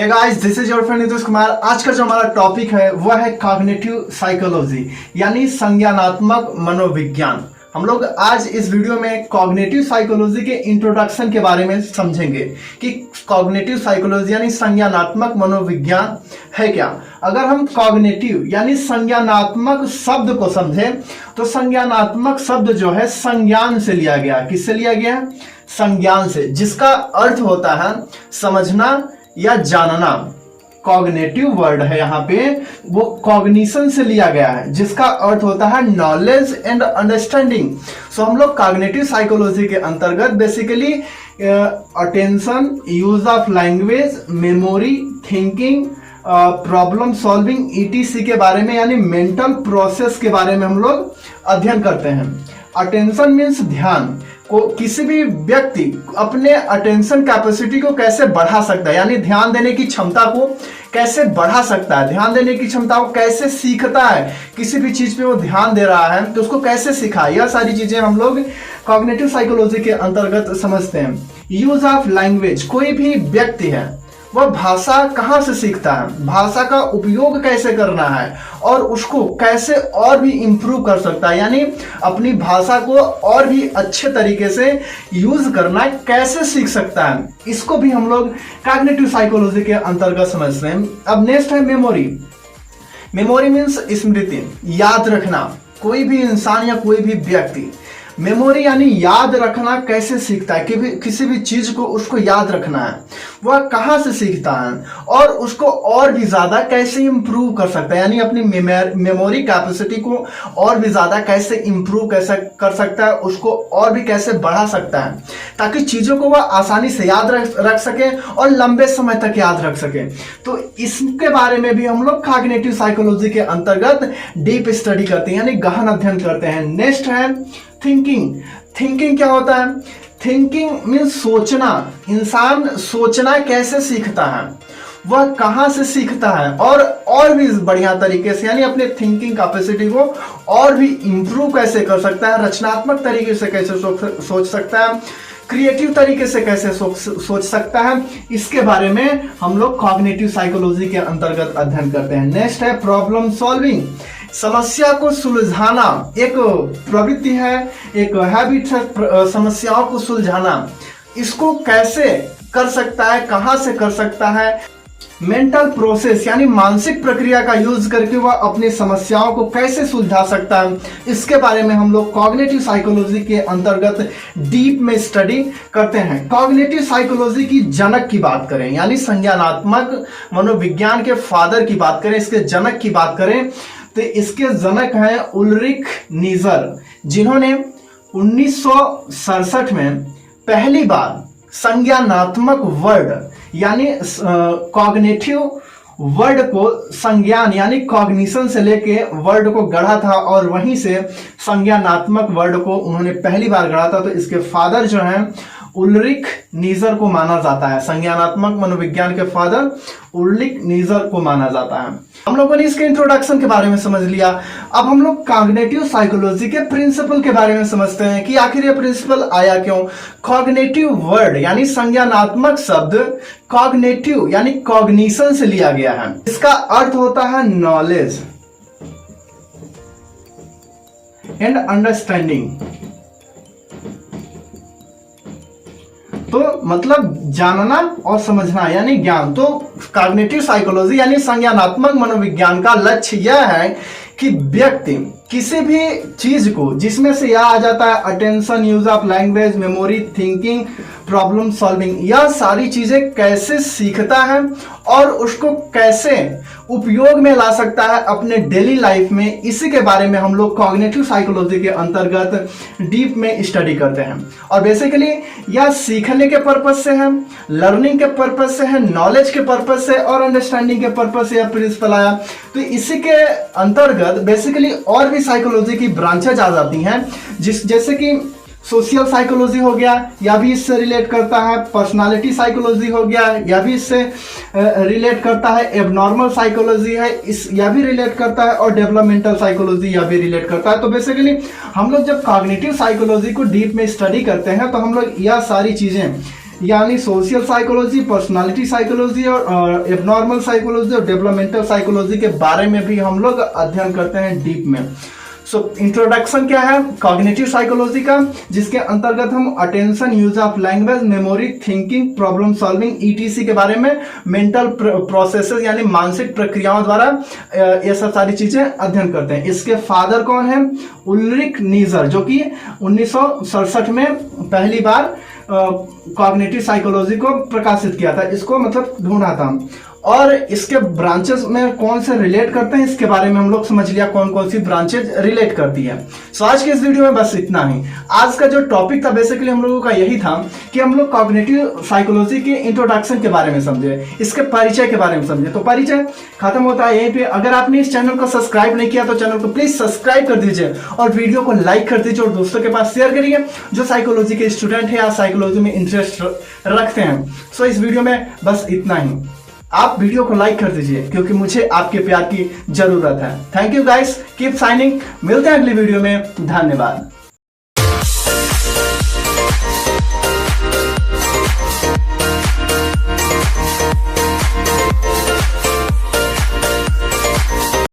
Hey guys, this is your friend Nitish Kumar. आज का जो हमारा टॉपिक है वह है कॉग्निटिव साइकोलॉजी यानी संज्ञानात्मक मनोविज्ञान। हम लोग आज इस वीडियो में कॉग्निटिव साइकोलॉजी के इंट्रोडक्शन के बारे में समझेंगे कि कॉग्निटिव साइकोलॉजी यानी संज्ञानात्मक मनोविज्ञान है क्या। अगर हम कॉग्निटिव यानी संज्ञानात्मक शब्द को समझें तो संज्ञानात्मक शब्द जो है संज्ञान से लिया गया। किससे लिया गया? संज्ञान से, जिसका अर्थ होता है समझना या जानना। कॉग्निटिव वर्ड है यहाँ पे, वो कॉग्निशन से लिया गया है, जिसका अर्थ होता है नॉलेज एंड अंडरस्टैंडिंग। सो हम लोग कॉग्निटिव साइकोलॉजी के अंतर्गत basically attention, use of language, memory, thinking, problem solving ETC के बारे में यानी मेंटल प्रोसेस के बारे में हम लोग अध्ययन करते हैं। अटेंशन मीन्स ध्यान को, किसी भी व्यक्ति अपने अटेंशन कैपेसिटी को कैसे बढ़ा सकता है, यानी ध्यान देने की क्षमता को कैसे बढ़ा सकता है, ध्यान देने की क्षमता को कैसे सीखता है, किसी भी चीज पे वो ध्यान दे रहा है तो उसको कैसे सिखाए, यह सारी चीजें हम लोग कॉग्निटिव साइकोलॉजी के अंतर्गत समझते हैं। यूज ऑफ लैंग्वेज, कोई भी व्यक्ति है वह भाषा कहाँ से सीखता है, भाषा का उपयोग कैसे करना है और उसको कैसे और भी इम्प्रूव कर सकता है, यानी अपनी भाषा को और भी अच्छे तरीके से यूज करना कैसे सीख सकता है, इसको भी हम लोग कॉग्निटिव साइकोलॉजी के अंतर्गत समझते हैं। अब नेक्स्ट है मेमोरी। मेमोरी मीन्स स्मृति, याद रखना। कोई भी इंसान या कोई भी व्यक्ति मेमोरी यानी याद रखना कैसे सीखता है, कि किसी भी चीज को उसको याद रखना है, वह कहाँ से सीखता है और उसको और भी ज्यादा कैसे इंप्रूव कर सकता है, यानी अपनी मेमोरी कैपेसिटी को और भी ज्यादा कैसे इंप्रूव कैसे कर सकता है, उसको और भी कैसे बढ़ा सकता है ताकि चीजों को वह आसानी से याद रख सके और लंबे समय तक याद रख सके। तो इसके बारे में भी हम लोग कॉग्निटिव साइकोलॉजी के अंतर्गत डीप स्टडी करते हैं, यानी गहन अध्ययन करते हैं। नेक्स्ट है थिंकिंग। थिंकिंग क्या होता है? थिंकिंग मीन्स सोचना। इंसान सोचना कैसे सीखता है, वह कहाँ से सीखता है और भी बढ़िया तरीके से, यानी अपने थिंकिंग कैपेसिटी को और भी इंप्रूव कैसे कर सकता है, रचनात्मक तरीके से कैसे सोच सकता है, क्रिएटिव तरीके से कैसे सोच सकता है, इसके बारे में हम लोग कॉग्निटिव साइकोलॉजी के अंतर्गत अध्ययन करते हैं। नेक्स्ट है प्रॉब्लम सॉल्विंग। समस्या को सुलझाना एक प्रवृत्ति है, एक हैबिट है, समस्याओं को सुलझाना। इसको कैसे कर सकता है, कहां से कर सकता है? मेंटल प्रोसेस यानी मानसिक प्रक्रिया का यूज करके वह अपनी समस्याओं को कैसे सुलझा सकता है, इसके बारे में हम लोग कॉग्निटिव साइकोलॉजी के अंतर्गत डीप में स्टडी करते हैं। कॉग्निटिव साइकोलॉजी की जनक की बात करें, यानी संज्ञानात्मक मनोविज्ञान के फादर की बात करें, इसके जनक की बात करें तो इसके जनक हैं उल्रिख नीजर, जिन्होंने 1967 में पहली बार संज्ञानात्मक वर्ड यानी कॉग्निटिव वर्ड को संज्ञान यानी कॉग्निशन से लेके वर्ड को गढ़ा था और वहीं से संज्ञानात्मक वर्ड को उन्होंने पहली बार गढ़ा था। तो इसके फादर जो हैं उल्रिख नीजर को माना जाता है, संज्ञानात्मक मनोविज्ञान के फादर उल्रिख नीजर को माना जाता है। हम लोगों ने इसके इंट्रोडक्शन के बारे में समझ लिया। अब हम लोग कॉग्निटिव साइकोलॉजी के प्रिंसिपल के बारे में समझते हैं कि आखिर ये प्रिंसिपल आया क्यों। कॉग्निटिव वर्ड यानी संज्ञानात्मक शब्द कॉग्निटिव यानी कॉग्निशन से लिया गया है। इसका अर्थ होता है नॉलेज एंड अंडरस्टैंडिंग। तो मतलब जानना और समझना यानी ज्ञान। तो कॉग्निटिव साइकोलॉजी यानी संज्ञानात्मक मनोविज्ञान का लक्ष्य यह है कि व्यक्ति किसी भी चीज को, जिसमें से यह आ जाता है attention, use of language, memory, thinking, problem solving, यह सारी चीजें कैसे सीखता है और उसको कैसे उपयोग में ला सकता है अपने डेली लाइफ में, इसी के बारे में हम लोग कॉग्निटिव साइकोलॉजी के अंतर्गत डीप में स्टडी करते हैं। और बेसिकली यह सीखने के पर्पज से है, लर्निंग के पर्पज से है, नॉलेज के पर्पज से और अंडरस्टैंडिंग के पर्पज से यह प्रिंसिपल आया। तो इसी के अंतर्गत बेसिकली और भी साइकोलॉजी की ब्रांचेज आ जाती हैं, जैसे कि सोशल साइकोलॉजी हो गया, या भी इससे रिलेट करता है, पर्सनालिटी साइकोलॉजी हो गया, या भी इससे रिलेट करता है, एबनॉर्मल साइकोलॉजी है इस या भी रिलेट करता है, और डेवलपमेंटल साइकोलॉजी या भी रिलेट करता है। तो बेसिकली हम लोग जब कॉग्निटिव साइकोलॉजी को डीप में स्टडी करते हैं तो हम लोग यह सारी चीजें यानी सोशल साइकोलॉजी, पर्सनालिटी साइकोलॉजी और एबनॉर्मल साइकोलॉजी और डेवलपमेंटल साइकोलॉजी के बारे में भी हम लोग अध्ययन करते हैं डीप में। सो इंट्रोडक्शन क्या है कॉग्निटिव साइकोलॉजी का, जिसके अंतर्गत हम attention, use of language, memory, thinking, problem solving, etc के बारे में, मेंटल प्रोसेसेस यानी मानसिक प्रक्रियाओं द्वारा ये सब सारी चीजें अध्ययन करते हैं। इसके फादर कौन है? उल्रिक नीजर, जो कि 1967 में पहली बार कॉग्निटिव साइकोलॉजी को प्रकाशित किया था, इसको मतलब ढूंढा था। और इसके ब्रांचेस में कौन से रिलेट करते हैं इसके बारे में हम लोग समझ लिया कौन कौन सी ब्रांचेज रिलेट करती है। सो आज के इस वीडियो में बस इतना ही। आज का जो टॉपिक था बेसिकली हम लोगों का यही था कि हम लोग कॉग्निटिव साइकोलॉजी के इंट्रोडक्शन के बारे में समझे, इसके परिचय के बारे में समझे। तो परिचय खत्म होता है यहीं पे। अगर आपने इस चैनल को सब्सक्राइब नहीं किया तो चैनल को प्लीज सब्सक्राइब कर दीजिए और वीडियो को लाइक कर दीजिए और दोस्तों के पास शेयर करिए जो साइकोलॉजी के स्टूडेंट है या साइकोलॉजी में इंटरेस्ट रखते हैं। सो इस वीडियो में बस इतना ही। आप वीडियो को लाइक कर दीजिए क्योंकि मुझे आपके प्यार की जरूरत है। Thank you guys, keep signing. मिलते हैं अगली वीडियो में। धन्यवाद।